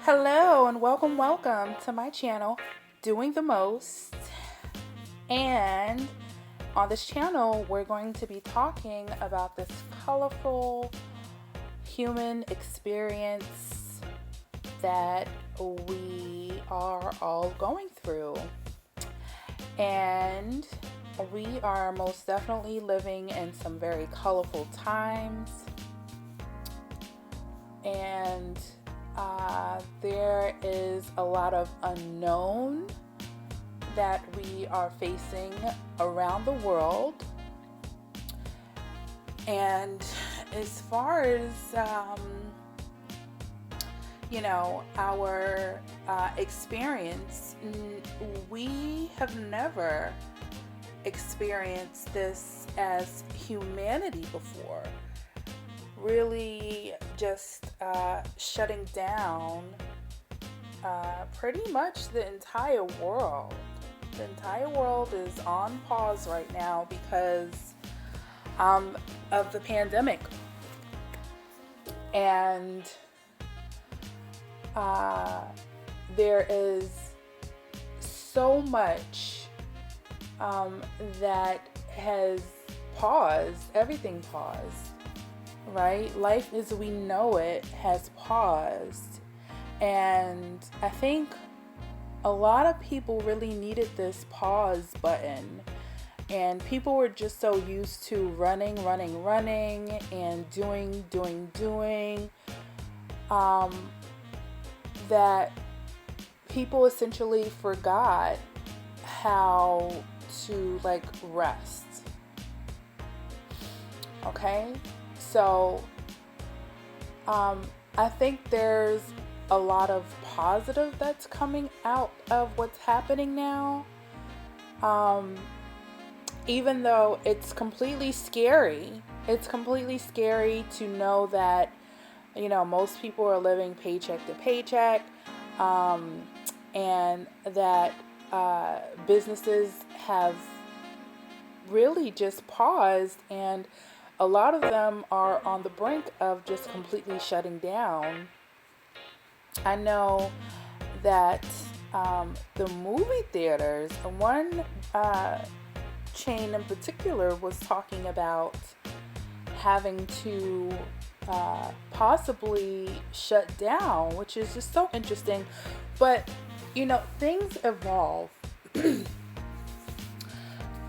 Hello and welcome to my channel, Doing the Most. And on this channel, we're going to be talking about this colorful human experience that we are all going through. And we are most definitely living in some very colorful times. And there is a lot of unknown that we are facing around the world. And as far as, our experience, we have never experienced this as humanity before. Really just shutting down pretty much the entire world. The entire world is on pause right now because of the pandemic. And there is so much that has paused, everything paused. Right? Life as we know it has paused. And I think a lot of people really needed this pause button. And people were just so used to running, and doing, that people essentially forgot how to rest. Okay? So, I think there's a lot of positive that's coming out of what's happening now. Even though it's completely scary. It's completely scary to know that, most people are living paycheck to paycheck, and that businesses have really just paused, and a lot of them are on the brink of just completely shutting down. I know that the movie theaters, one chain in particular, was talking about having to possibly shut down, which is just so interesting. But, things evolve.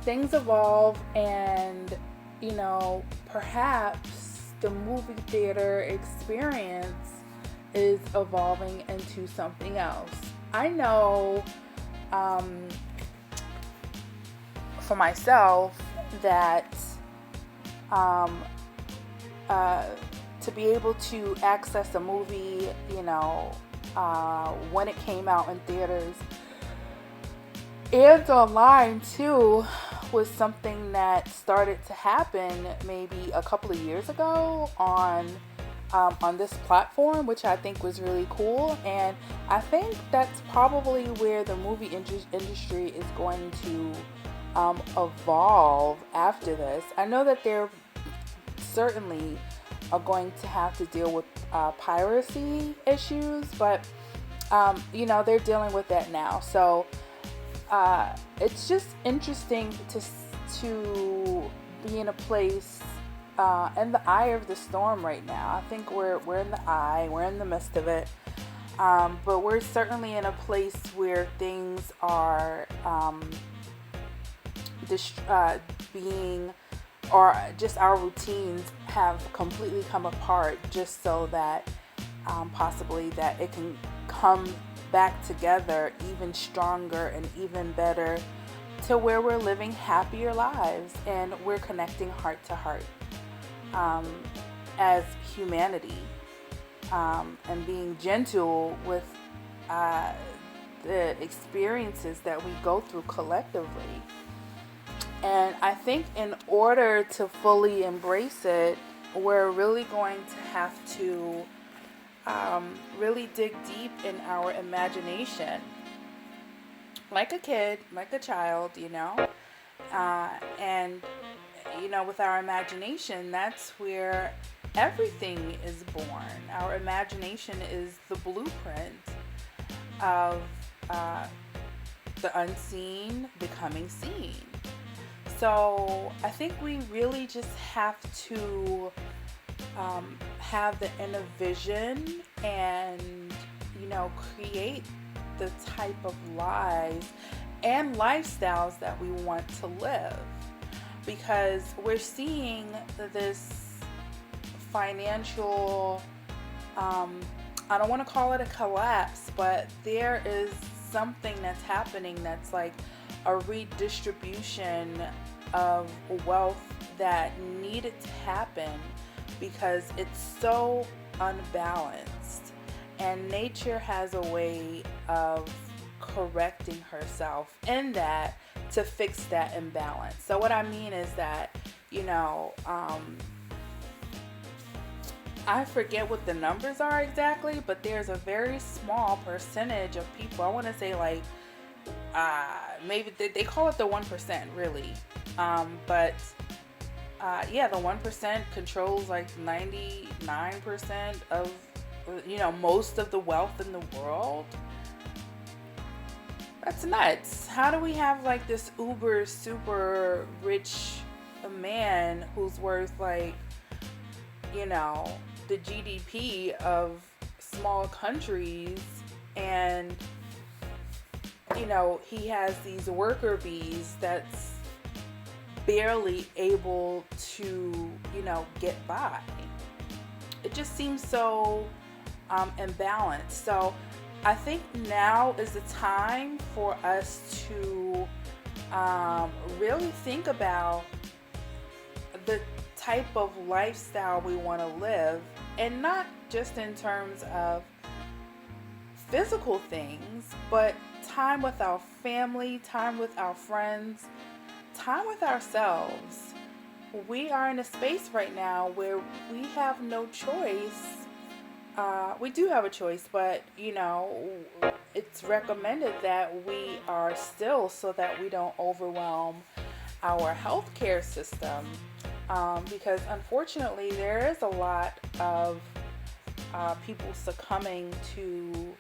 Things evolve, and perhaps the movie theater experience is evolving into something else. I know for myself that to be able to access a movie, when it came out in theaters and online too, was something that started to happen maybe a couple of years ago on this platform, which I think was really cool. And I think that's probably where the movie industry is going to evolve after this. I know that they're certainly are going to have to deal with piracy issues, but they're dealing with that now. So it's just interesting to be in a place in the eye of the storm right now. I think we're in we're in the midst of it, but we're certainly in a place where things are being, or just our routines have completely come apart, just so that possibly that it can come back together even stronger and even better, to where we're living happier lives and we're connecting heart to heart as humanity, and being gentle with the experiences that we go through collectively. And I think in order to fully embrace it, we're really going to have to really dig deep in our imagination. Like a kid, like a child, and with our imagination, that's where everything is born. Our imagination is the blueprint of uh, the unseen becoming seen. So I think we really just have to have the inner vision and, create the type of lives and lifestyles that we want to live. Because we're seeing this financial, I don't want to call it a collapse, but there is something that's happening that's like a redistribution of wealth that needed to happen because it's so unbalanced. And nature has a way of correcting herself in that to fix that imbalance. So what I mean is that, I forget what the numbers are exactly, but there's a very small percentage of people. I want to say like maybe they call it the 1%, really. But yeah, the 1% controls like 99% of most of the wealth in the world. That's nuts. How do we have like this uber super rich man who's worth like, the GDP of small countries, and he has these worker bees that's barely able to get by. It just seems so imbalanced. So I think now is the time for us to really think about the type of lifestyle we want to live, and not just in terms of physical things, but time with our family, time with our friends, time with ourselves. We are in a space right now where we have no choice. We do have a choice, but it's recommended that we are still, so that we don't overwhelm our healthcare system. Because unfortunately, there is a lot of people succumbing to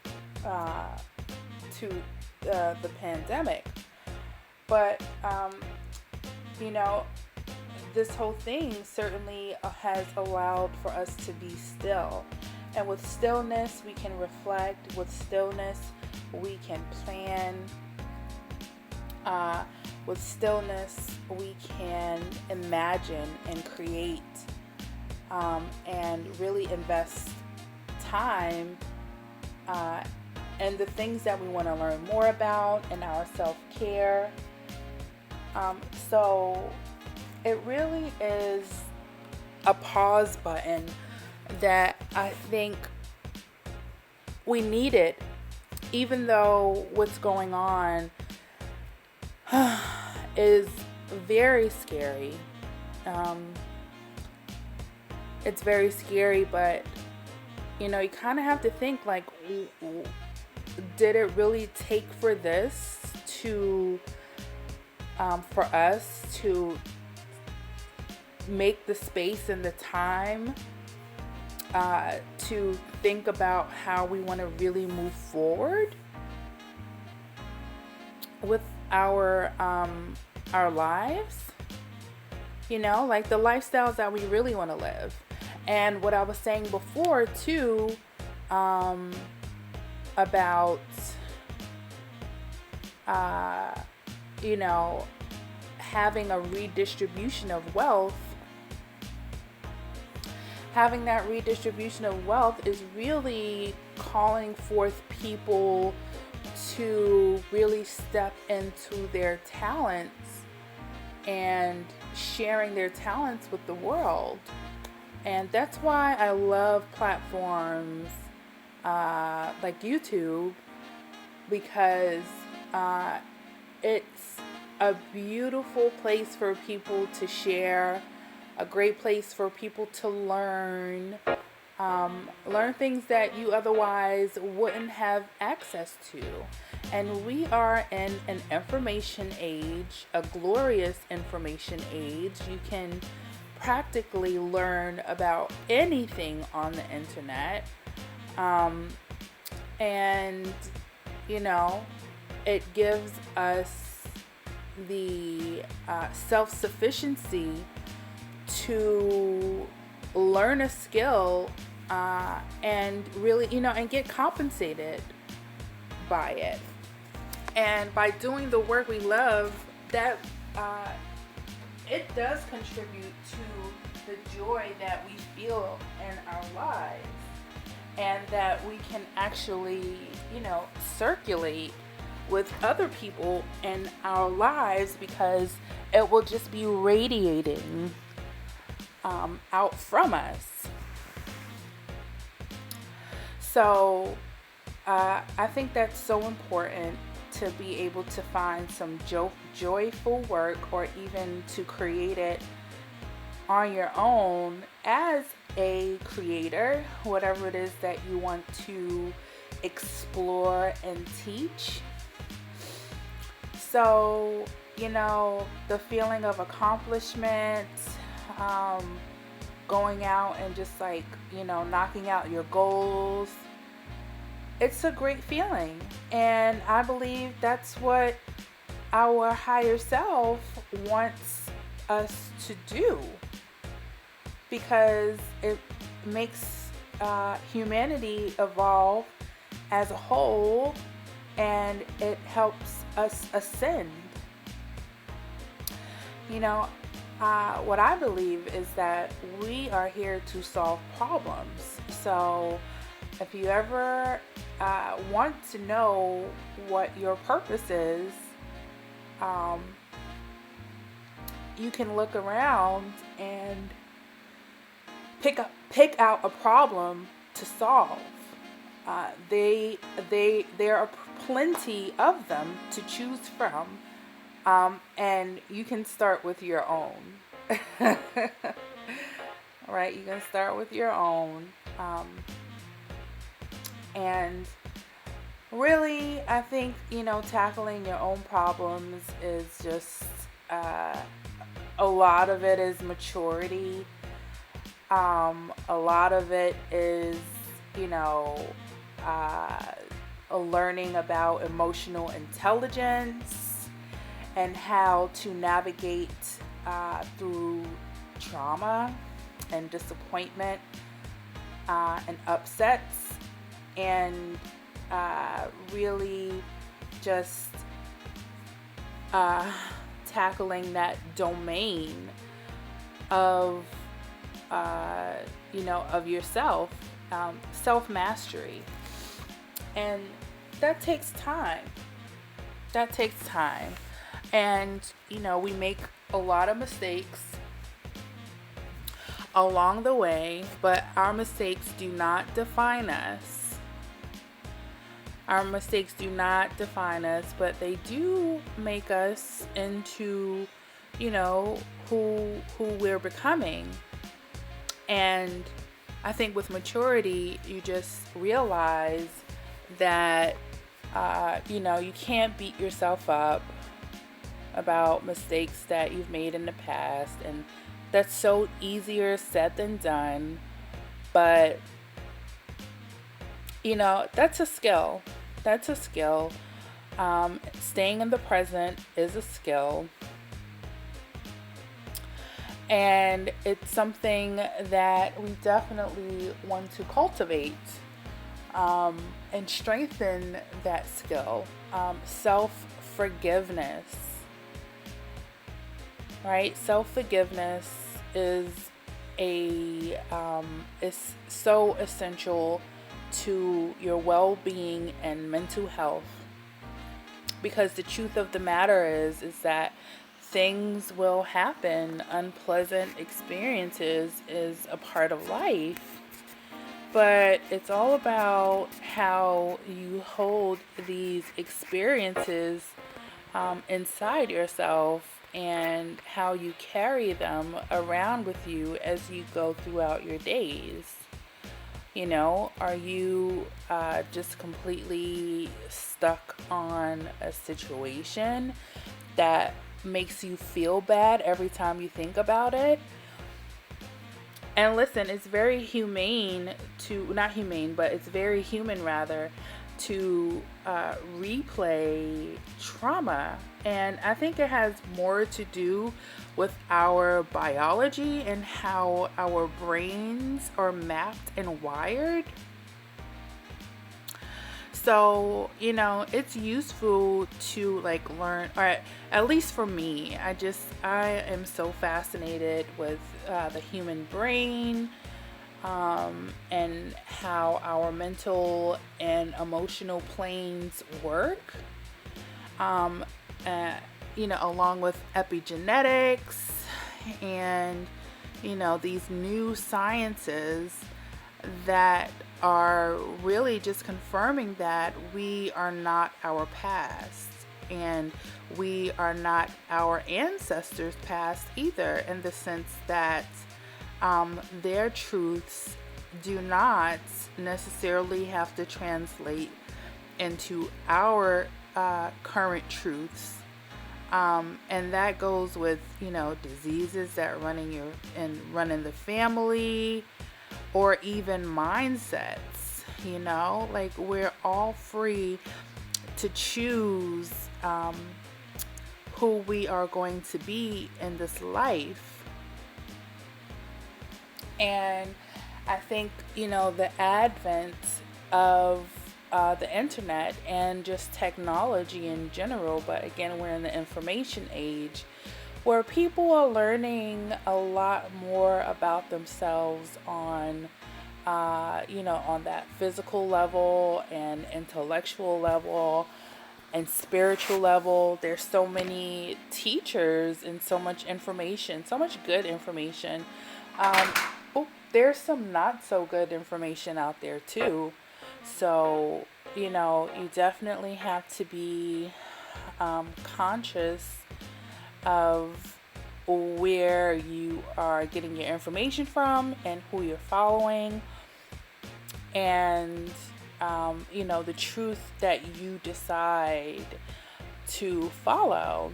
the pandemic. But this whole thing certainly has allowed for us to be still. And with stillness, we can reflect. With stillness, we can plan. With stillness, we can imagine and create, and really invest time in the things that we want to learn more about, in our self-care. So it really is a pause button that I think we needed, even though what's going on is very scary. It's very scary, but you kind of have to think like, did it really take for this to for us to make the space and the time to think about how we want to really move forward with our lives, like the lifestyles that we really want to live. And what I was saying before too, about having a redistribution of wealth. Having that redistribution of wealth is really calling forth people to really step into their talents and sharing their talents with the world. And that's why I love platforms like YouTube, because it's a beautiful place for people to share, a great place for people to learn things that you otherwise wouldn't have access to. And we are in an information age, a glorious information age. You can practically learn about anything on the internet. Um, and, you know, it gives us the self-sufficiency to learn a skill and really, and get compensated by it. And by doing the work we love, that it does contribute to the joy that we feel in our lives, and that we can actually, circulate with other people in our lives, because it will just be radiating out from us. So I think that's so important, to be able to find some joyful work, or even to create it on your own as a creator, whatever it is that you want to explore and teach. So, the feeling of accomplishment, going out and just knocking out your goals, it's a great feeling. And I believe that's what our higher self wants us to do, because it makes humanity evolve as a whole, and it helps us ascend. What I believe is that we are here to solve problems. So if you ever want to know what your purpose is, you can look around and pick out a problem to solve. There are plenty of them to choose from, and you can start with your own. Right? You can start with your own. And really, I think, tackling your own problems is just, a lot of it is maturity. A lot of it is, learning about emotional intelligence and how to navigate through trauma and disappointment and upsets, and really just tackling that domain of of yourself, self-mastery. And that takes time. And we make a lot of mistakes along the way, but our mistakes do not define us. But they do make us into, who we're becoming. And I think with maturity, you just realize that, you can't beat yourself up about mistakes that you've made in the past. And that's so easier said than done. But, that's a skill. Staying in the present is a skill. And it's something that we definitely want to cultivate, and strengthen that skill. Self-forgiveness, right? Self-forgiveness is so essential to your well-being and mental health, because the truth of the matter is that things will happen. Unpleasant experiences is a part of life, but it's all about how you hold these experiences inside yourself, and how you carry them around with you as you go throughout your days. Are you just completely stuck on a situation that makes you feel bad every time you think about it? And listen, it's very humane to, not humane, but it's very human rather, to replay trauma. And I think it has more to do with our biology and how our brains are mapped and wired. So, it's useful to like learn, or at least for me, I am so fascinated with the human brain, and how our mental and emotional planes work, um, uh, along with epigenetics and, these new sciences that are really just confirming that we are not our past, and we are not our ancestors' past either, in the sense that their truths do not necessarily have to translate into our current truths. And that goes with, diseases that run in the family, or even mindsets, like we're all free to choose who we are going to be in this life. And I think, the advent of the internet and just technology in general, but again, we're in the information age, where people are learning a lot more about themselves on, on that physical level and intellectual level and spiritual level. There's so many teachers and so much information, so much good information. There's some not so good information out there too. So, you definitely have to be conscious of where you are getting your information from and who you're following, and the truth that you decide to follow,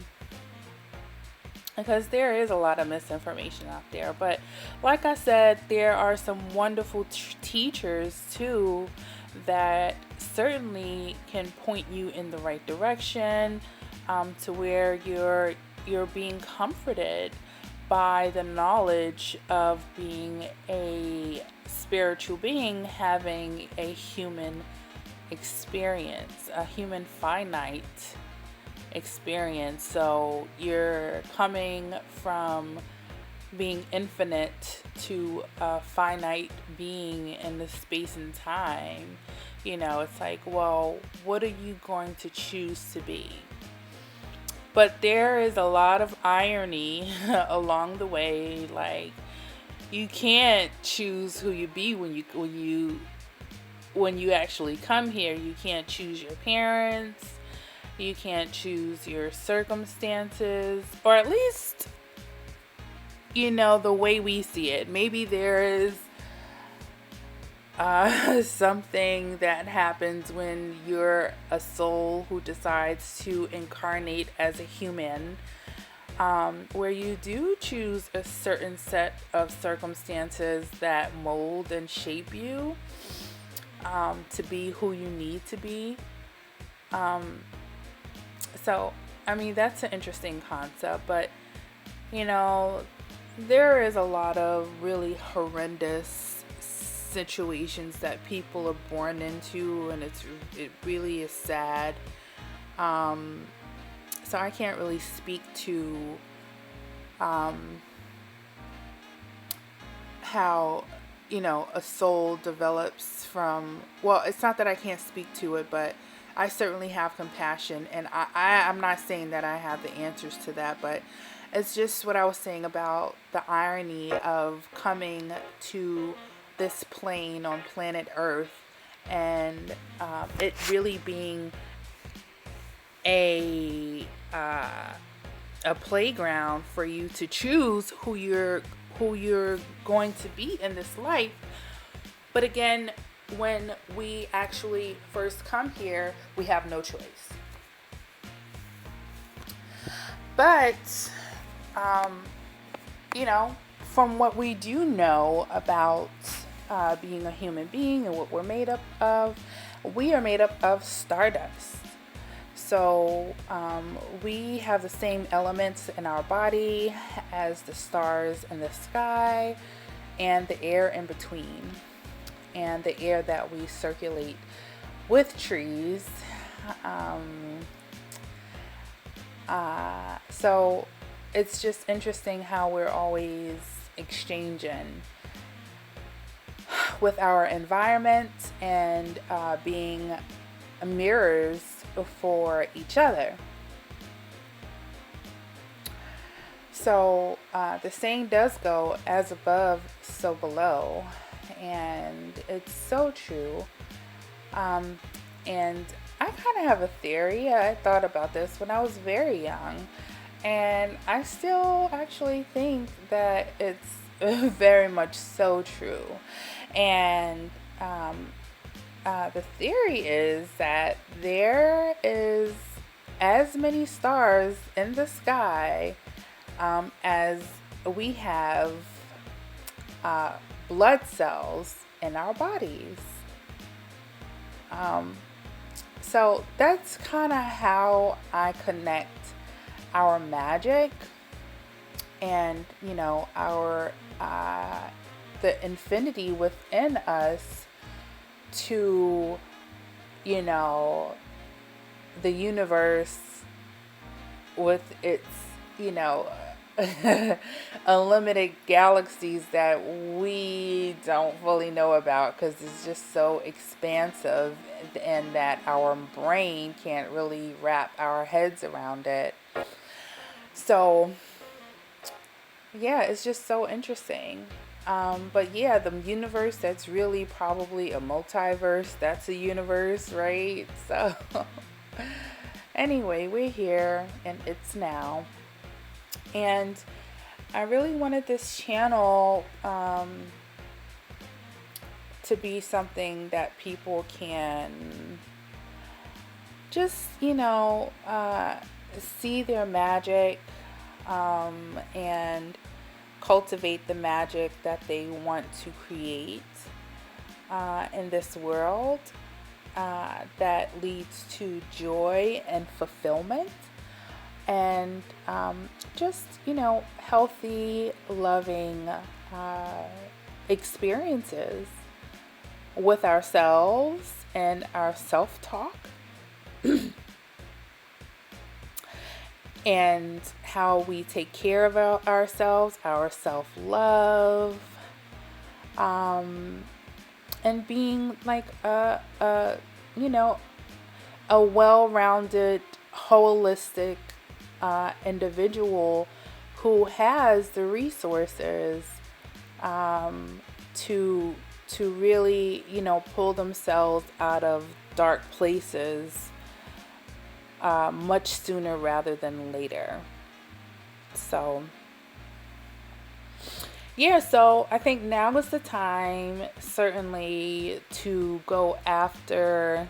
because there is a lot of misinformation out there. But like I said, there are some wonderful teachers too that certainly can point you in the right direction, to where you're being comforted by the knowledge of being a spiritual being, having a human experience, a human finite experience. So you're coming from being infinite to a finite being in the space and time. It's like, well, what are you going to choose to be? But there is a lot of irony along the way. Like, you can't choose who you be when you actually come here. You can't choose your parents. You can't choose your circumstances, or at least, the way we see it. Maybe there is something that happens when you're a soul who decides to incarnate as a human, where you do choose a certain set of circumstances that mold and shape you to be who you need to be. So, that's an interesting concept, but, there is a lot of really horrendous situations that people are born into, and it really is sad. So I can't really speak to how a soul develops from, well, it's not that I can't speak to it, but I certainly have compassion, and I'm not saying that I have the answers to that, but it's just what I was saying about the irony of coming to this plane on planet Earth, and it really being a playground for you to choose who you're going to be in this life. But again, when we actually first come here, we have no choice. But from what we do know about being a human being and what we're made up of, we are made up of stardust. So we have the same elements in our body as the stars in the sky and the air in between, and the air that we circulate with trees. So it's just interesting how we're always exchanging with our environment and being mirrors for each other. So the saying does go, as above, so below. And it's so true. And I kind of have a theory. I thought about this when I was very young. And I still actually think that it's very much so true. And the theory is that there is as many stars in the sky as we have blood cells in our bodies. So that's kind of how I connect our magic and, our the infinity within us to, the universe with its, unlimited galaxies that we don't fully know about, because it's just so expansive and that our brain can't really wrap our heads around it. So yeah, it's just so interesting. But yeah, the universe, that's really probably a multiverse. That's a universe, right? So anyway, we're here and it's now. And I really wanted this channel to be something that people can just, see their magic and cultivate the magic that they want to create in this world that leads to joy and fulfillment. And just, healthy, loving experiences with ourselves and our self-talk and how we take care of ourselves, our self-love, and being like a well-rounded, holistic individual who has the resources to really, pull themselves out of dark places much sooner rather than later. So yeah, so I think now is the time, certainly, to go after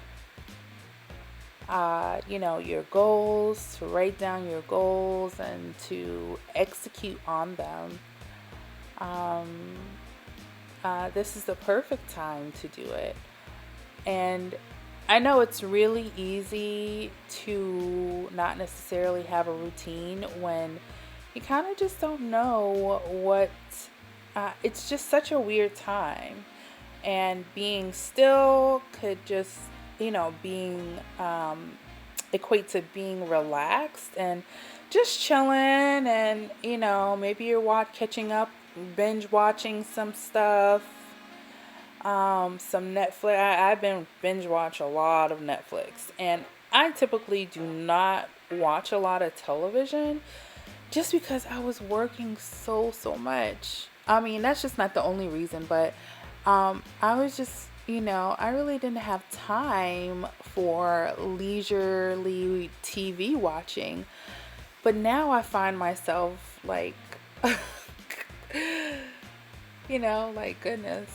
your goals, to write down your goals and to execute on them. This is the perfect time to do it. And I know it's really easy to not necessarily have a routine when you kind of just don't know what, it's just such a weird time. And being still could just, being, equate to being relaxed and just chilling and, maybe you're catching up, binge watching some stuff. Some Netflix. I've been binge watch a lot of Netflix, and I typically do not watch a lot of television just because I was working so much. I mean, that's just not the only reason, but I was just, I really didn't have time for leisurely TV watching. But now I find myself like, like, goodness,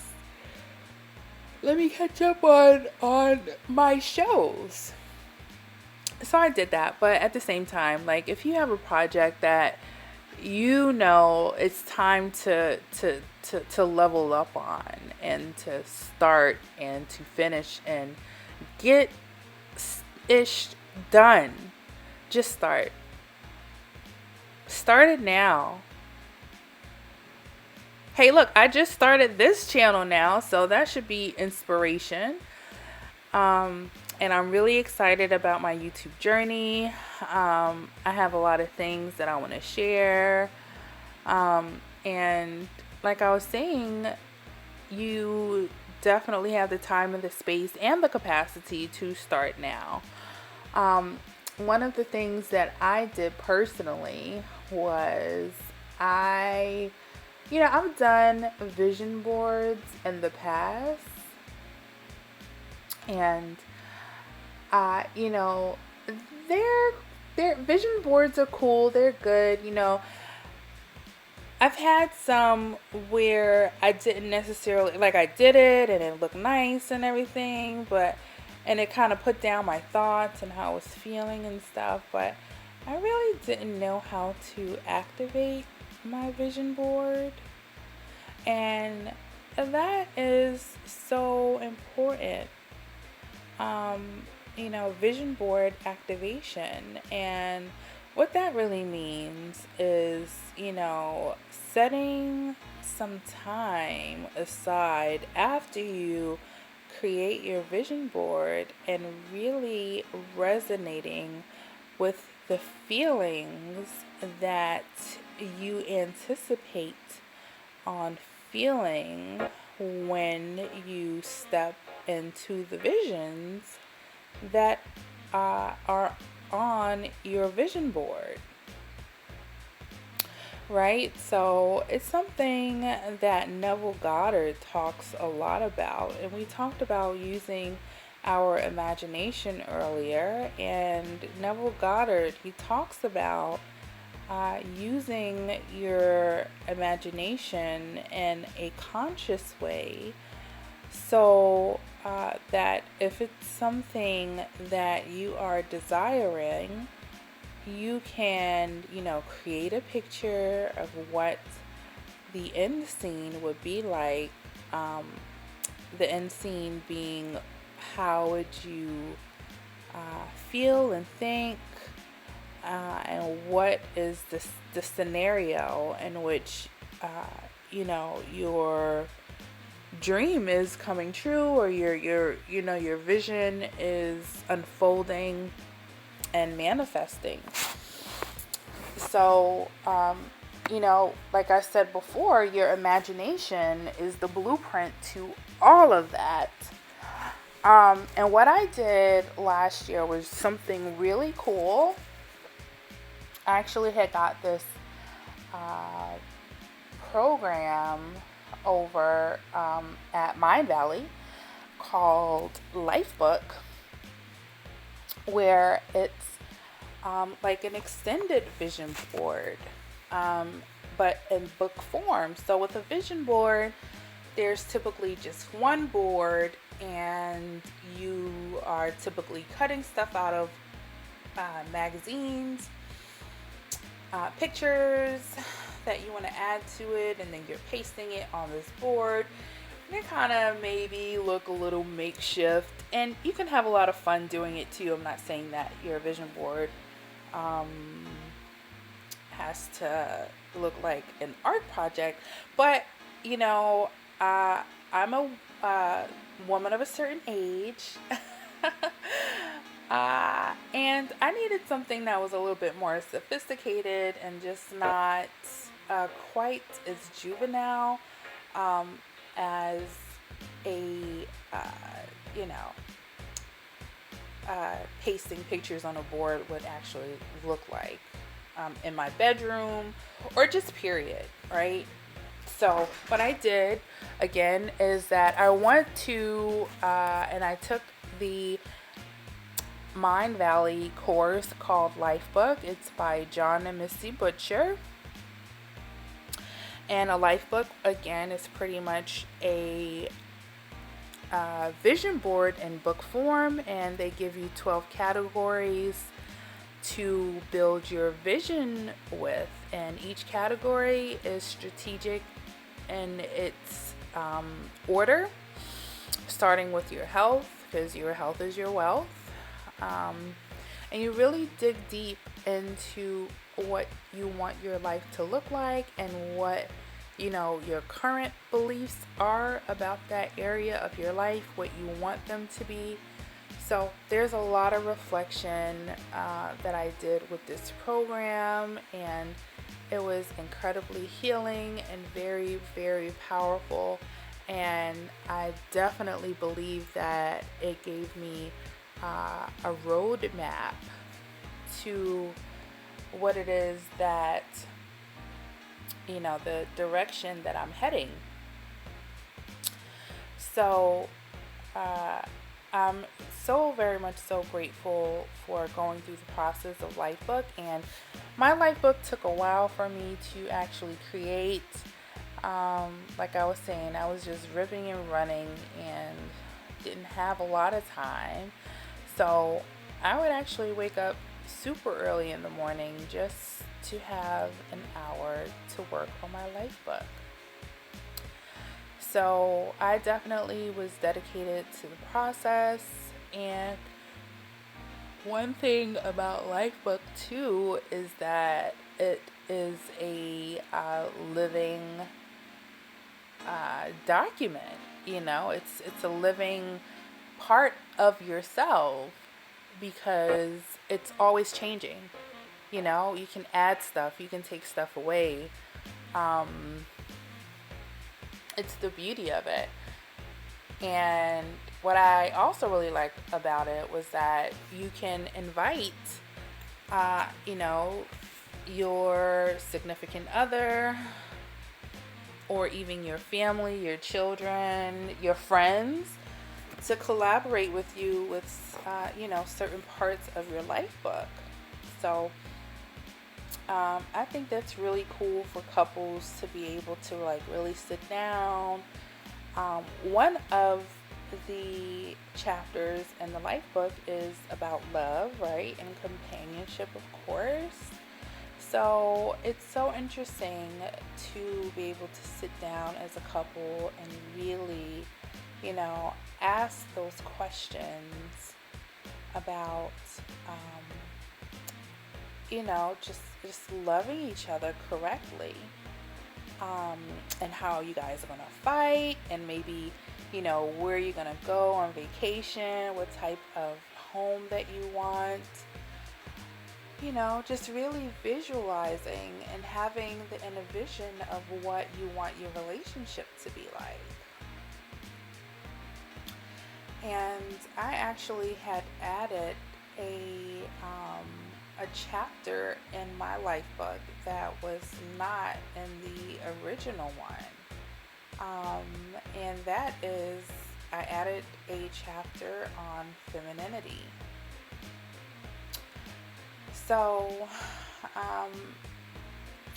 let me catch up on my shows. So I did that, but at the same time, like, if you have a project that you know it's time to level up on, and to start and to finish and get ish done. Just start it now. Hey, look, I just started this channel now, so that should be inspiration. And I'm really excited about my YouTube journey. I have a lot of things that I want to share. And like I was saying, you definitely have the time and the space and the capacity to start now. One of the things that I did personally was I've done vision boards in the past, and you know, their vision boards are cool. They're good. I've had some where I didn't necessarily like. I did it and it looked nice and everything, and it kind of put down my thoughts and how I was feeling and stuff. But I really didn't know how to activate my vision board, and that is so important. Vision board activation. And what that really means is, setting some time aside after you create your vision board and really resonating with the feelings that you anticipate on feeling when you step into the visions that are on your vision board, right? So it's something that Neville Goddard talks a lot about, and we talked about using our imagination earlier. And Neville Goddard, he talks about using your imagination in a conscious way, so that if it's something that you are desiring, you can, create a picture of what the end scene would be like. The end scene being, how would you feel and think, and what is the scenario in which your dream is coming true, or your vision is unfolding and manifesting. So like I said before, your imagination is the blueprint to all of that. And what I did last year was something really cool. I actually had got this program over at Mind Valley called Lifebook, where it's like an extended vision board, but in book form. So with a vision board, there's typically just one board, and you are typically cutting stuff out of magazines, pictures that you want to add to it, and then you're pasting it on this board. And it kind of maybe look a little makeshift, and you can have a lot of fun doing it too. I'm not saying that your vision board has to look like an art project, but I'm a woman of a certain age. And I needed something that was a little bit more sophisticated and just not quite as juvenile as a, pasting pictures on a board would actually look like in my bedroom, or just period, right? So what I did, again, is that I went to, and I took the Mind Valley course called Lifebook. It's by John and Missy Butcher. And a Lifebook, again, is pretty much a vision board in book form, and they give you 12 categories to build your vision with. And each category is strategic in its order, starting with your health, because your health is your wealth. And you really dig deep into what you want your life to look like and what your current beliefs are about that area of your life, what you want them to be. So there's a lot of reflection that I did with this program, and it was incredibly healing and very, very powerful. And I definitely believe that it gave me a roadmap to what it is that, the direction that I'm heading. So I'm so very much so grateful for going through the process of Lifebook. And my Lifebook took a while for me to actually create. Like I was saying, I was just ripping and running and didn't have a lot of time. So I would actually wake up super early in the morning just to have an hour to work on my Lifebook. So I definitely was dedicated to the process. And one thing about Lifebook too is that it is a living document. It's a living part of yourself, because it's always changing. You can add stuff, you can take stuff away. It's the beauty of it. And what I also really liked about it was that you can invite, your significant other, or even your family, your children, your friends, to collaborate with you with, certain parts of your Lifebook. So I think that's really cool for couples to be able to really sit down. One of the chapters in the Lifebook is about love, right? And companionship, of course. So it's so interesting to be able to sit down as a couple and really, ask those questions about, just loving each other correctly, and how you guys are going to fight, and maybe, where you're going to go on vacation, what type of home that you want, just really visualizing and having the inner vision of what you want your relationship to be like. And I actually had added a chapter in my Lifebook that was not in the original one. And that is, I added a chapter on femininity. So,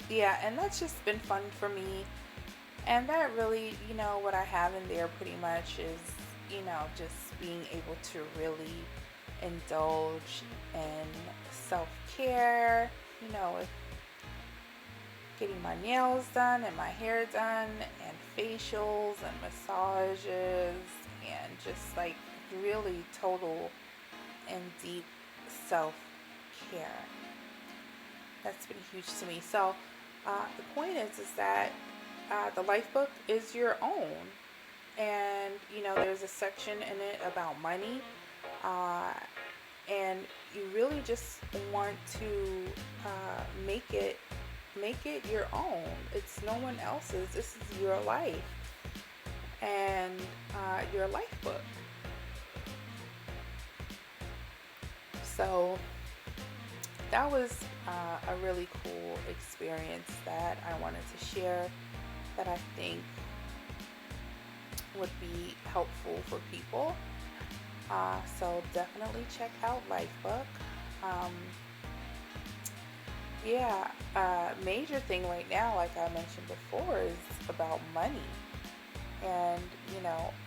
and that's just been fun for me. And that really, what I have in there pretty much is, just being able to really indulge in self-care, with getting my nails done and my hair done and facials and massages and just really total and deep self-care. That's been huge to me. So the point is that the Lifebook is your own. And, there's a section in it about money. And you really just want to make it your own. It's no one else's. This is your life and your Lifebook. So that was a really cool experience that I wanted to share, that I think would be helpful for people. So definitely check out Lifebook. Major thing right now, like I mentioned before, is about money. And,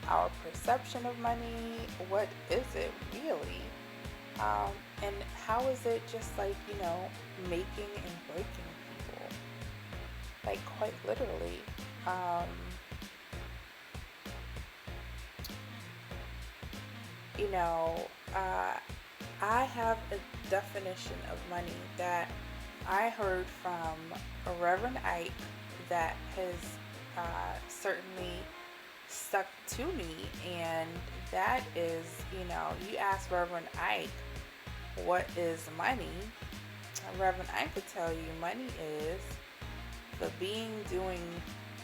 our perception of money, what is it really? And how is it just like, making and breaking people? Like, quite literally. Um, you know, uh, I have a definition of money that I heard from a Reverend Ike that has certainly stuck to me, and that is, you ask Reverend Ike, what is money? Reverend Ike could tell you money is the being, doing,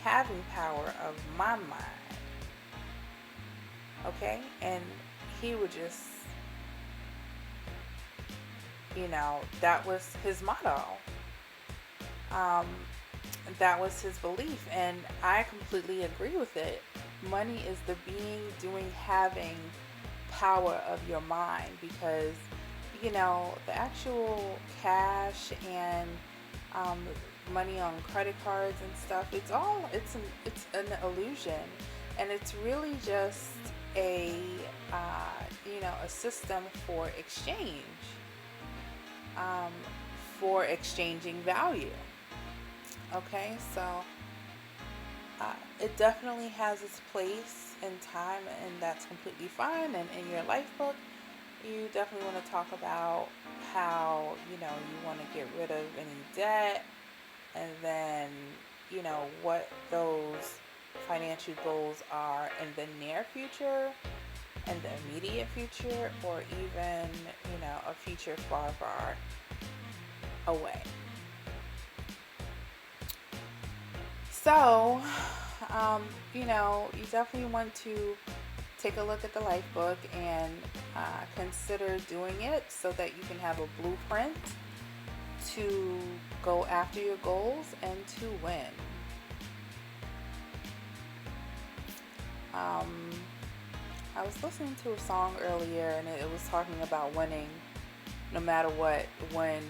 having power of my mind. Okay? And he would just, that was his motto. Um, that was his belief, and I completely agree with it. Money is the being, doing, having power of your mind, because the actual cash and um, money on credit cards and stuff, it's an illusion, and it's really just a a system for exchange, um, for exchanging value. Okay, so it definitely has its place in time, and that's completely fine. And in your life book, you definitely want to talk about how you want to get rid of any debt, and then what those financial goals are in the near future and the immediate future, or even a future far, far away. So, you definitely want to take a look at the life book and consider doing it so that you can have a blueprint to go after your goals and to win. I was listening to a song earlier, and it was talking about winning no matter what, when.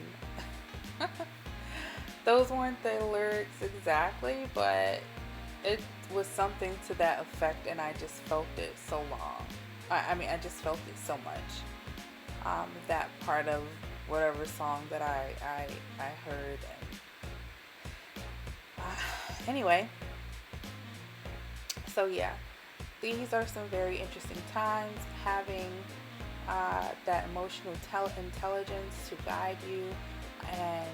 Those weren't the lyrics exactly, but it was something to that effect, and I just felt it so long. I just felt it so much. That part of whatever song that I heard. And anyway, so yeah, these are some very interesting times. Having that emotional intelligence to guide you, and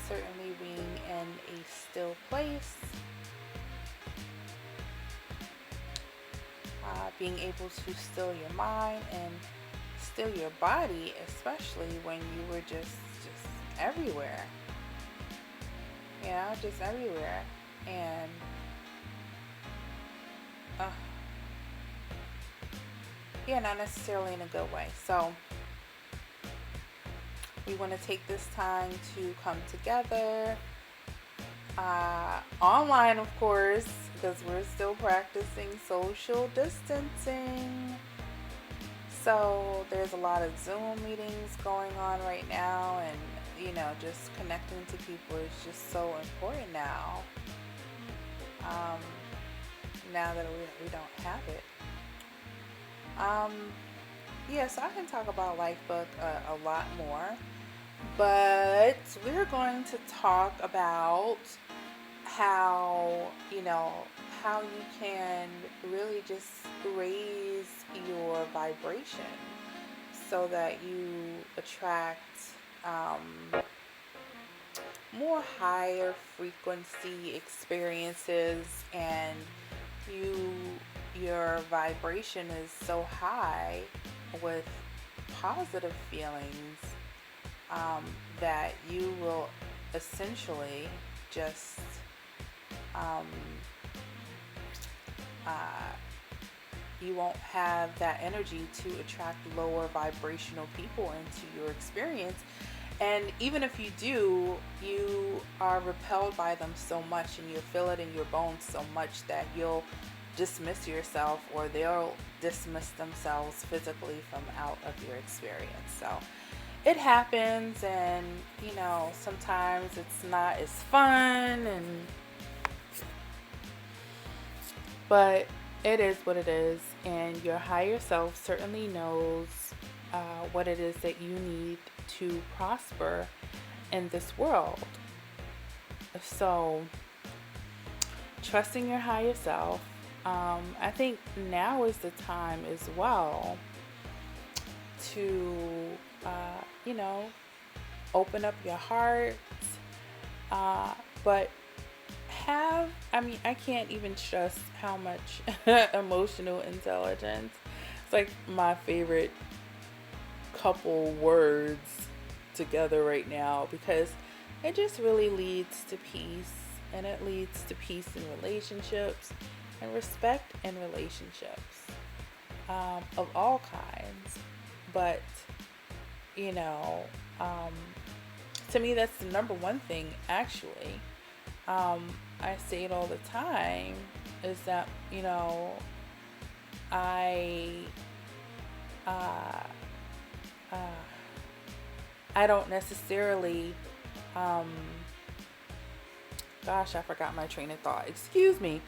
certainly being in a still place, being able to still your mind and still your body, especially when you were just everywhere, just everywhere, and not necessarily in a good way. So we want to take this time to come together, online, of course, because we're still practicing social distancing. So there's a lot of Zoom meetings going on right now, and just connecting to people is just so important now. Now that we don't have it. So I can talk about Lifebook a lot more, but we're going to talk about how how you can really just raise your vibration so that you attract more higher frequency experiences, and your vibration is so high with positive feelings, that you will essentially just you won't have that energy to attract lower vibrational people into your experience. And even if you do, you are repelled by them so much, and you feel it in your bones so much that you'll dismiss yourself, or they'll dismiss themselves physically from out of your experience. So it happens, and sometimes it's not as fun, but it is what it is, and your higher self certainly knows what it is that you need to prosper in this world. So, trusting your higher self. I think now is the time as well to, you know, open up your heart, but I can't even stress how much emotional intelligence. It's like my favorite couple words together right now because it just really leads to peace, and it leads to peace in relationships and respect in relationships, of all kinds. But, you know, um, to me, that's the number one thing, actually. I say it all the time is that, I, uh, uh, I don't necessarily, um, gosh, I forgot my train of thought. Excuse me.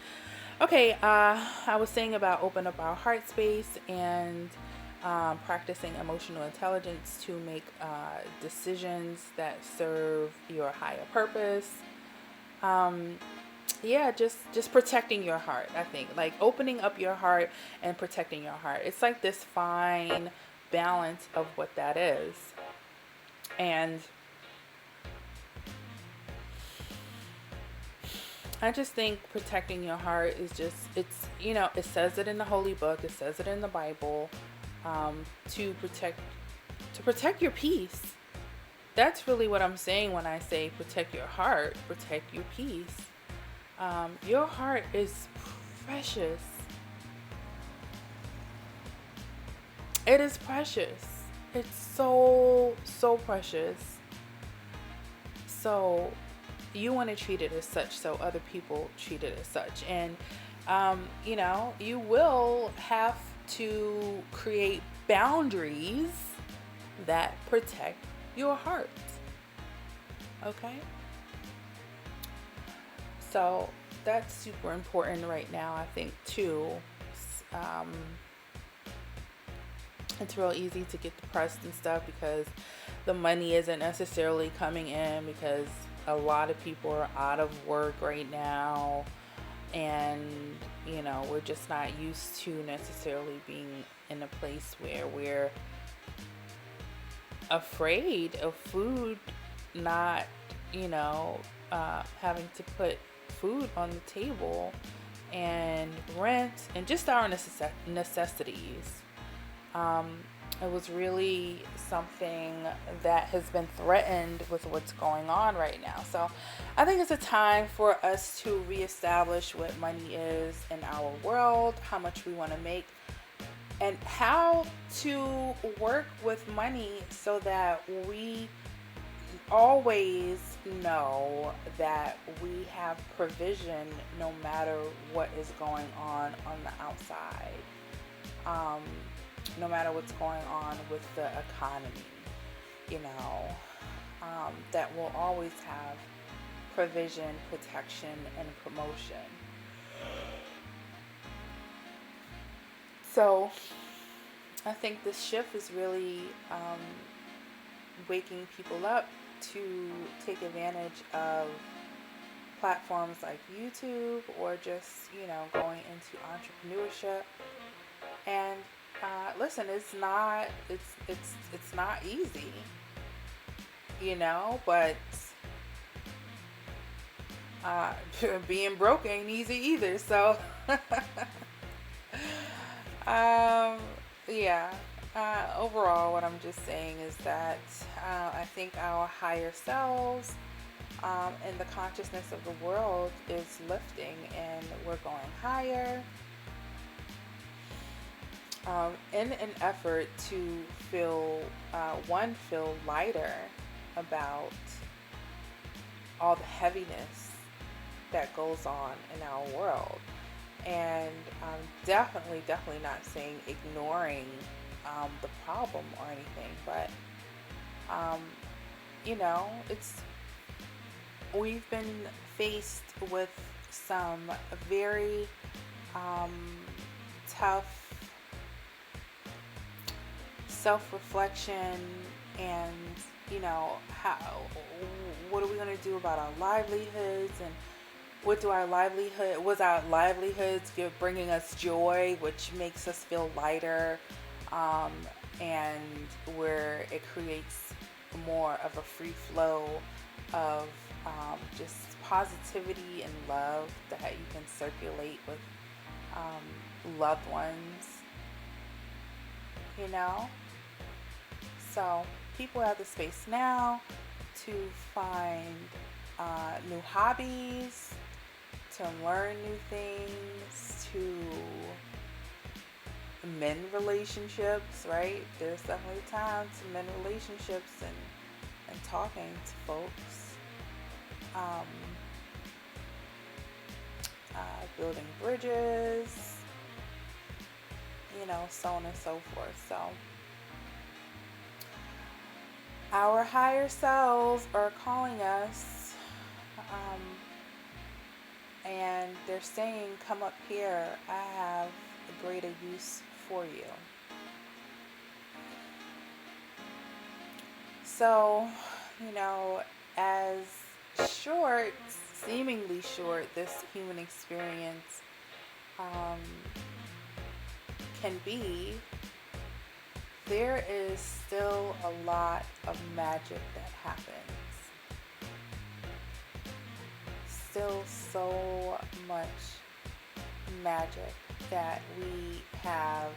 Okay, I was saying about open up our heart space and practicing emotional intelligence to make decisions that serve your higher purpose. Um, yeah, just protecting your heart. I think like opening up your heart and protecting your heart. It's like this fine balance of what that is, and I just think protecting your heart is just, it says it in the holy book, it says it in the Bible, to protect your peace. That's really what I'm saying when I say protect your heart, protect your peace. Your heart is precious. It is precious. It's so precious. So you want to treat it as such, so other people treat it as such. And you will have to create boundaries that protect your heart. Okay? So that's super important right now, I think, too. Um, it's real easy to get depressed and stuff because the money isn't necessarily coming in, because a lot of people are out of work right now, and we're just not used to necessarily being in a place where we're afraid of food not, having to put food on the table, and rent, and just our necessities. It was really something that has been threatened with what's going on right now. So I think it's a time for us to reestablish what money is in our world, how much we want to make, and how to work with money so that we always know that we have provision no matter what is going on the outside. No matter what's going on with the economy, that we'll always have provision, protection, and promotion. So I think this shift is really waking people up to take advantage of platforms like YouTube, or just, going into entrepreneurship. And listen, it's not easy, but being broke ain't easy either. So yeah. Overall, what I'm just saying is that I think our higher selves, and the consciousness of the world is lifting, and we're going higher. In an effort to feel lighter about all the heaviness that goes on in our world. And definitely not saying ignoring the problem or anything, but we've been faced with some very tough self-reflection, and how, what are we going to do about our livelihoods, and what do our livelihoods bringing us joy, which makes us feel lighter, um, and where it creates more of a free flow of just positivity and love that you can circulate with loved ones, you know? So people have the space now to find new hobbies, to learn new things, to mend relationships, right? There's definitely time to mend relationships and talking to folks. Building bridges, so on and so forth. So our higher selves are calling us, and they're saying, come up here, I have a greater use for you. So, as short, seemingly short, this human experience can be, there is still a lot of magic that happens. Still so much magic that we have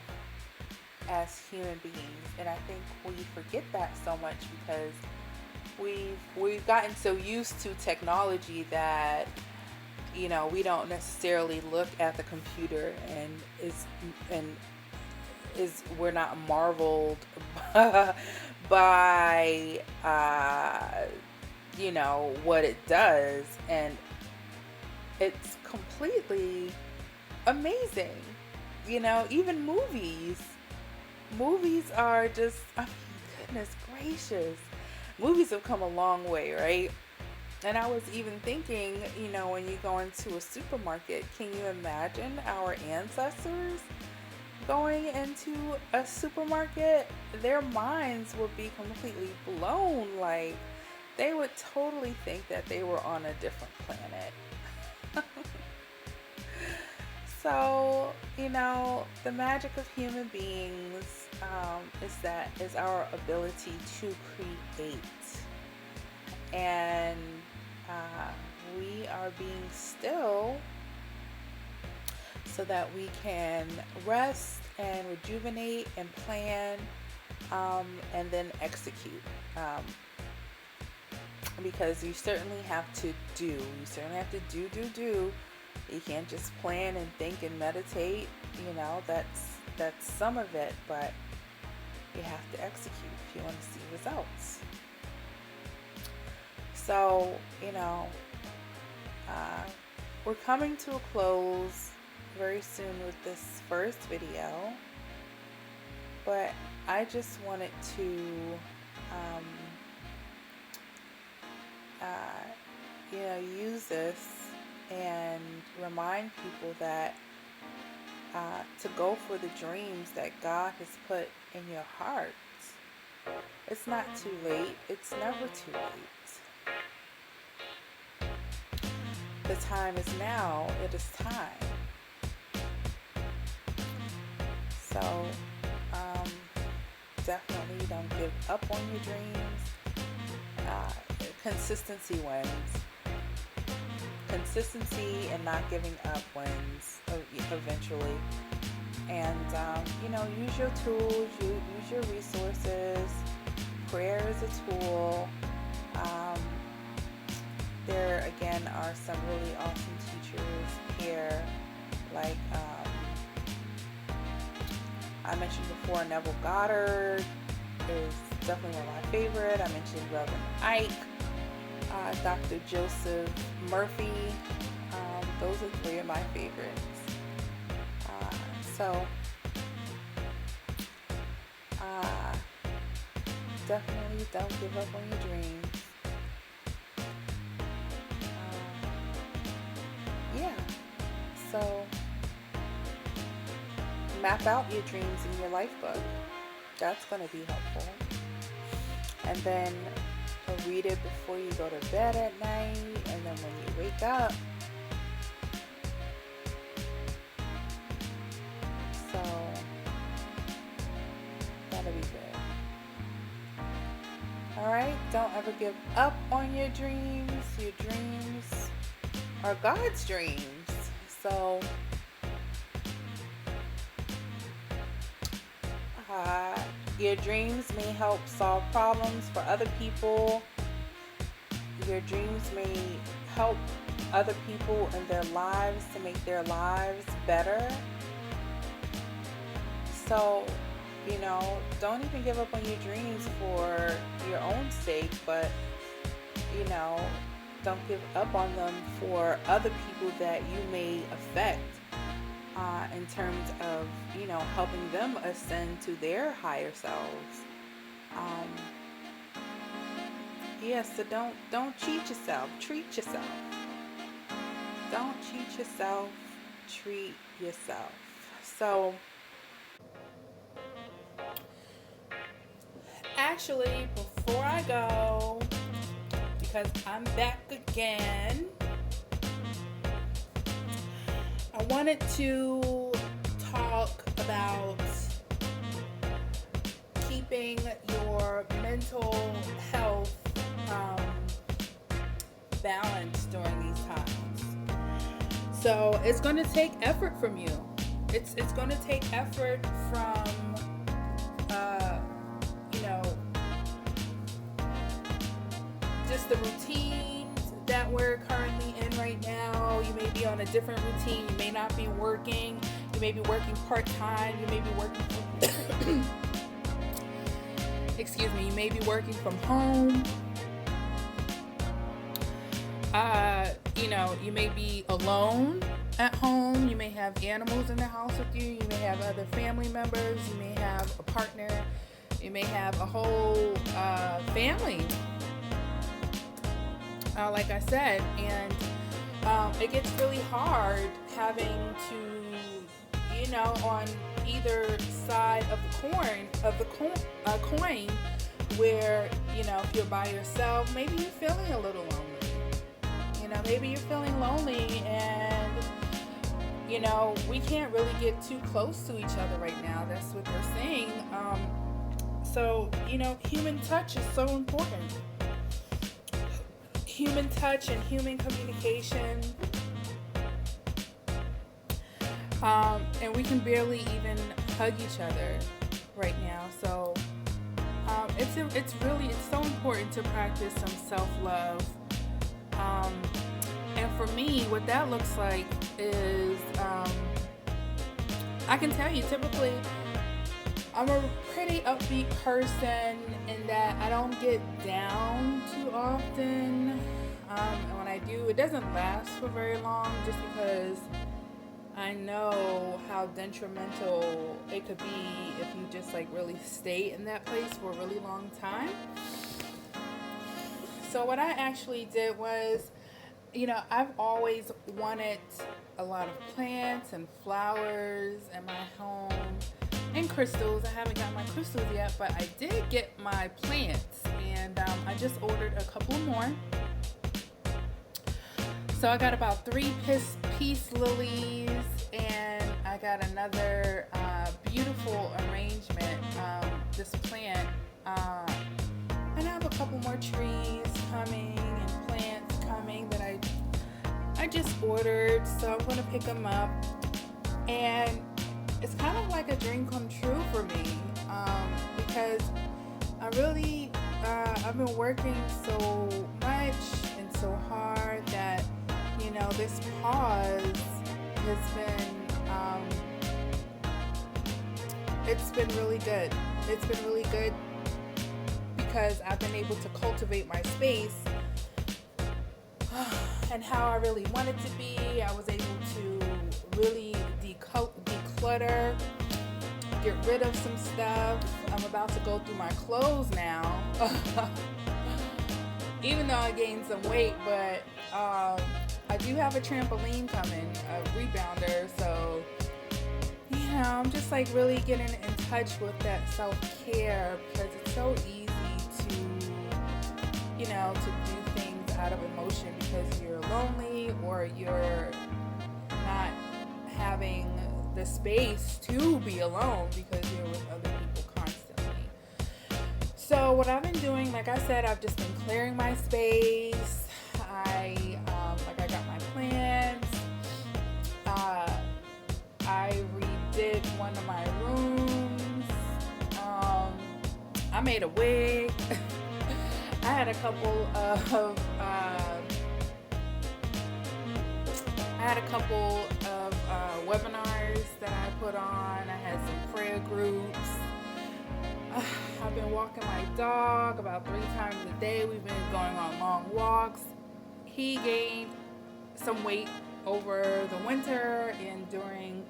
as human beings, and I think we forget that so much because we've gotten so used to technology that we don't necessarily look at the computer and we're not marveled by what it does, and it's completely amazing. Even movies are just, I mean, goodness gracious, movies have come a long way, right? And I was even thinking, when you go into a supermarket, can you imagine our ancestors going into a supermarket? Their minds would be completely blown. Like, they would totally think that they were on a different planet. So, the magic of human beings is our ability to create. And we are being still so that we can rest and rejuvenate and plan, and then execute. Because you certainly have to do. You certainly have to do. You can't just plan and think and meditate. That's some of it, but you have to execute if you want to see results. So, we're coming to a close very soon with this first video, but I just wanted to use this and remind people that to go for the dreams that God has put in your heart. It's not too late. It's never too late. The time is now. It is time. So definitely don't give up on your dreams. Consistency wins. Consistency and not giving up wins eventually. And use your tools, use your resources. Prayer is a tool. There again are some really awesome teachers here, like I mentioned before, Neville Goddard is definitely one of my favorite. I mentioned Reverend Ike, Dr. Joseph Murphy. Those are three of my favorites. So definitely don't give up on your dreams. So map out your dreams in your life book. That's going to be helpful. And then read it before you go to bed at night, and then when you wake up. So that'll be good. Alright, don't ever give up on your dreams. Your dreams are God's dreams. So your dreams may help solve problems for other people. Your dreams may help other people in their lives to make their lives better. So, don't even give up on your dreams for your own sake, but, don't give up on them for other people that you may affect. In terms of, helping them ascend to their higher selves. So don't cheat yourself. Treat yourself. Don't cheat yourself. Treat yourself. So, actually, before I go, because I'm back again, I wanted to talk about keeping your mental health balanced during these times. So it's going to take effort from you. It's going to take effort from just the routines that we're currently in right now. You may be on a different routine. You may not be working. You may be working part-time. You may be working from you may be working from home. You may be alone at home. You may have animals in the house with you. You may have other family members. You may have a partner. You may have a whole family. Like I said, and it gets really hard having to, on either side of the coin, where if you're by yourself, maybe you're feeling a little lonely. Maybe you're feeling lonely, and we can't really get too close to each other right now. That's what they're saying. So human touch is so important. Human touch and human communication, and we can barely even hug each other right now. So it's so important to practice some self-love. And for me, what that looks like is, I can tell you, typically, I'm a pretty upbeat person in that I don't get down too often. And when I do, it doesn't last for very long, just because I know how detrimental it could be if you just really stay in that place for a really long time. So what I actually did was, I've always wanted a lot of plants and flowers in my home. And crystals. I haven't got my crystals yet, but I did get my plants, and I just ordered a couple more. So I got about 3 peace lilies, and I got another beautiful arrangement, this plant, and I have a couple more trees coming and plants coming that I just ordered, so I'm going to pick them up. And it's kind of like a dream come true for me, because I've been working so much and so hard that, this pause has been, it's been really good. It's been really good because I've been able to cultivate my space and how I really want it to be. I was able to really declutter, get rid of some stuff. I'm about to go through my clothes now. Even though I gained some weight, but I do have a trampoline coming, a rebounder, so I'm just like really getting in touch with that self-care, because it's so easy to, to do things out of emotion because you're lonely or you're not having the space to be alone because you're with other people constantly. So what I've been doing, like I said, I've just been clearing my space. I got my plants. I redid one of my rooms. I made a wig. I had a couple of webinars that I put on. I had some prayer groups. I've been walking my dog about 3 times a day. We've been going on long walks. He gained some weight over the winter and during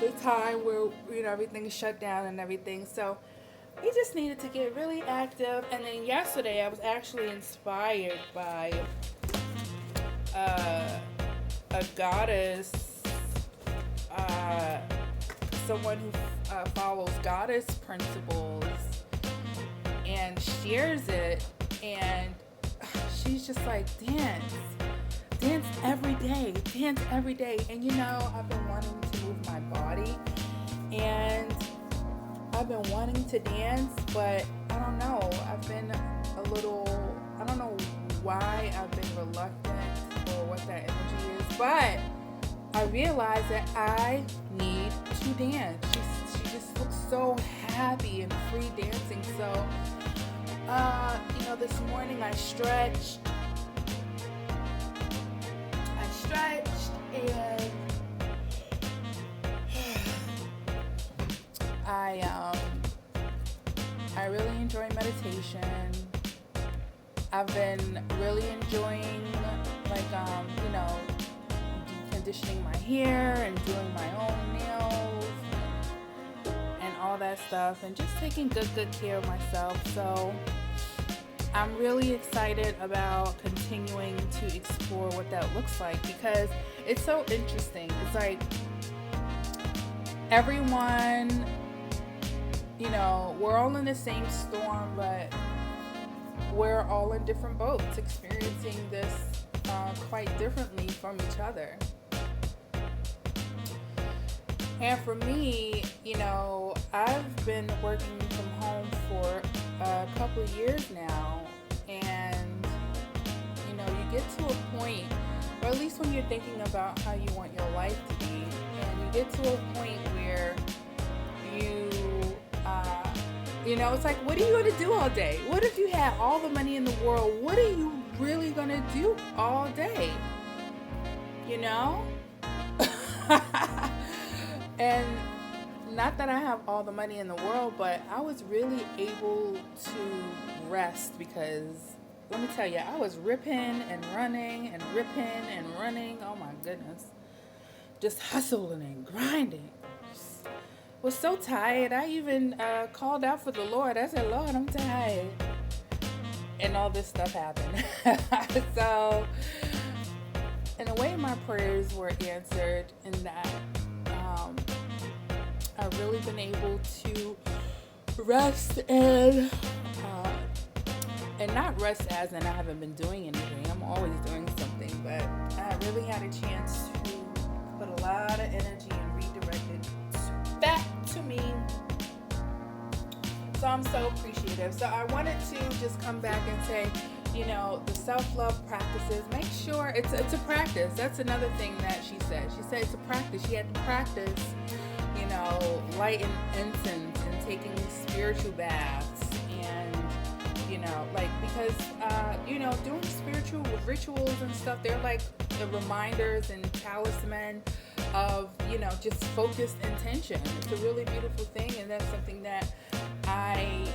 the time where everything shut down and everything. So he just needed to get really active. And then yesterday I was actually inspired by a goddess, someone who follows goddess principles and shares it, and she's just like, dance every day. And I've been wanting to move my body, and I've been wanting to dance, but I don't know, I don't know why I've been reluctant or what that energy is, but I realized that I need to dance. She just looks so happy and free dancing. So this morning I stretched and I really enjoy meditation. I've been really enjoying deconditioning my hair and doing my own nails and all that stuff, and just taking good care of myself. So I'm really excited about continuing to explore what that looks like, because it's so interesting. It's like everyone, we're all in the same storm, but we're all in different boats, experiencing this quite differently from each other. And for me, I've been working from home for a couple of years now, and you get to a point, or at least when you're thinking about how you want your life to be, and you get to a point where it's like, what are you going to do all day? What if you had all the money in the world? What are you really going to do all day? And not that I have all the money in the world, but I was really able to rest, because let me tell you, I was ripping and running. Oh my goodness. Just hustling and grinding. Was so tired. I even called out for the Lord. I said, Lord, I'm tired. And all this stuff happened. So, in a way, my prayers were answered in that I've really been able to rest and not rest as in I haven't been doing anything. I'm always doing something, but I really had a chance to put a lot of energy and redirect it back to me. So I'm so appreciative. So I wanted to just come back and say, the self-love practices, make sure it's a practice. That's another thing that she said. She said it's a practice. She had to practice, lighting incense and taking spiritual baths, and because doing spiritual rituals and stuff, they're like the reminders and talisman of just focused intention. It's a really beautiful thing, and that's something that I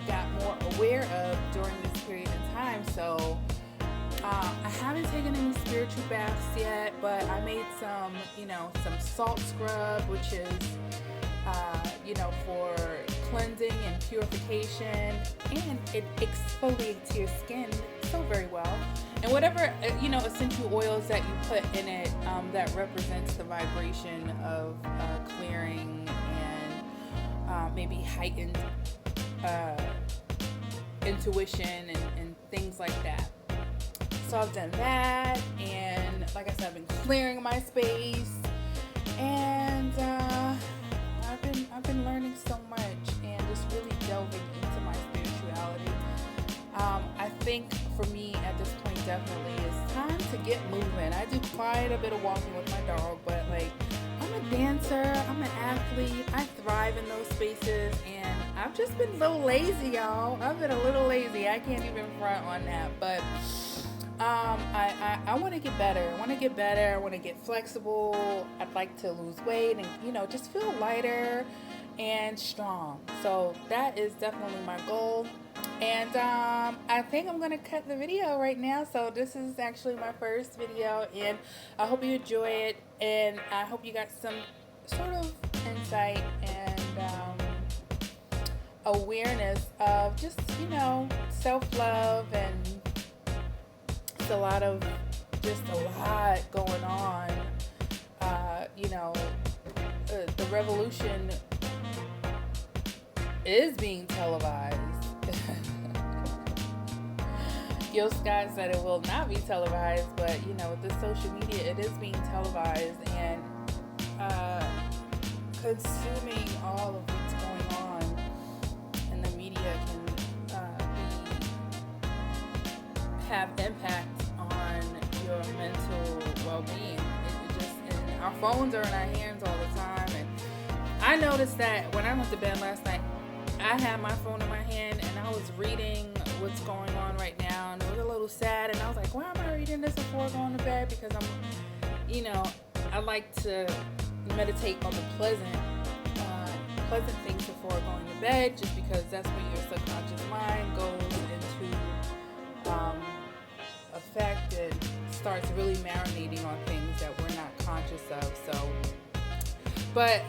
got more aware of during this period of time. So I haven't taken any spiritual baths yet, but I made some salt scrub, which is for cleansing and purification, and it exfoliates your skin so very well. and whatever essential oils that you put in it, that represents the vibration of clearing and maybe heightened intuition and things like that. So I've done that, and like I said, I've been clearing my space, and I've been learning so much and just really delving into my spirituality. I think for me at this point definitely it's time to get moving. I do quite a bit of walking with my dog, but like, I'm a dancer, I'm an athlete, I thrive in those spaces, and I've just been a little lazy, y'all. I've been a little lazy. I can't even front on that, but I want to get better. I want to get better. I want to get flexible. I'd like to lose weight and, just feel lighter and strong. So that is definitely my goal. And I think I'm going to cut the video right now. So this is actually my first video, and I hope you enjoy it. And I hope you got some sort of insight and awareness of just, self-love, and a lot going on. The revolution is being televised. Gil Scott said it will not be televised, but with the social media, it is being televised, and consuming all of what's going on in the media can have impact on your mental well-being. And our phones are in our hands all the time, and I noticed that when I went to bed last night, I had my phone in my hand and I was reading what's going on right now, and it was a little sad, and I was like, why am I reading this before going to bed? Because I like to meditate on the pleasant things before going to bed, just because that's when your subconscious mind goes into effect and starts really marinating on things that we're not conscious of. So, but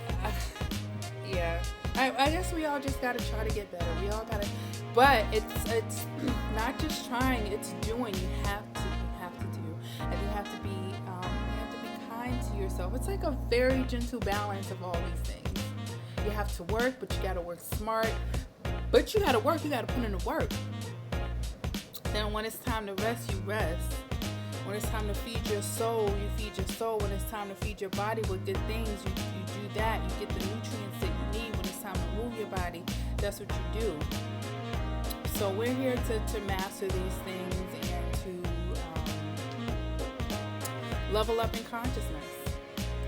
yeah, I guess we all just gotta try to get better. We all gotta, but it's not just trying; it's doing. You have to do, and you have to be kind to yourself. It's like a very gentle balance of all these things. You have to work, but you gotta work smart. But you gotta work. You gotta put in the work. Then when it's time to rest, you rest. When it's time to feed your soul, you feed your soul. When it's time to feed your body with good things, you do that. You get the nutrients that you need. When it's time to move your body, that's what you do. So we're here to master these things and to level up in consciousness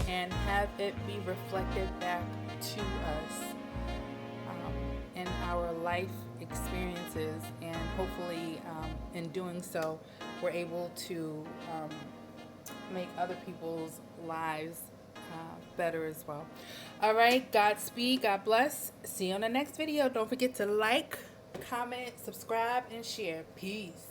and have it be reflected back to us in our life experiences, and hopefully in doing so we're able to make other people's lives better as well. All right, Godspeed, God bless. See you on the next video. Don't forget to like, comment, subscribe, and share. Peace.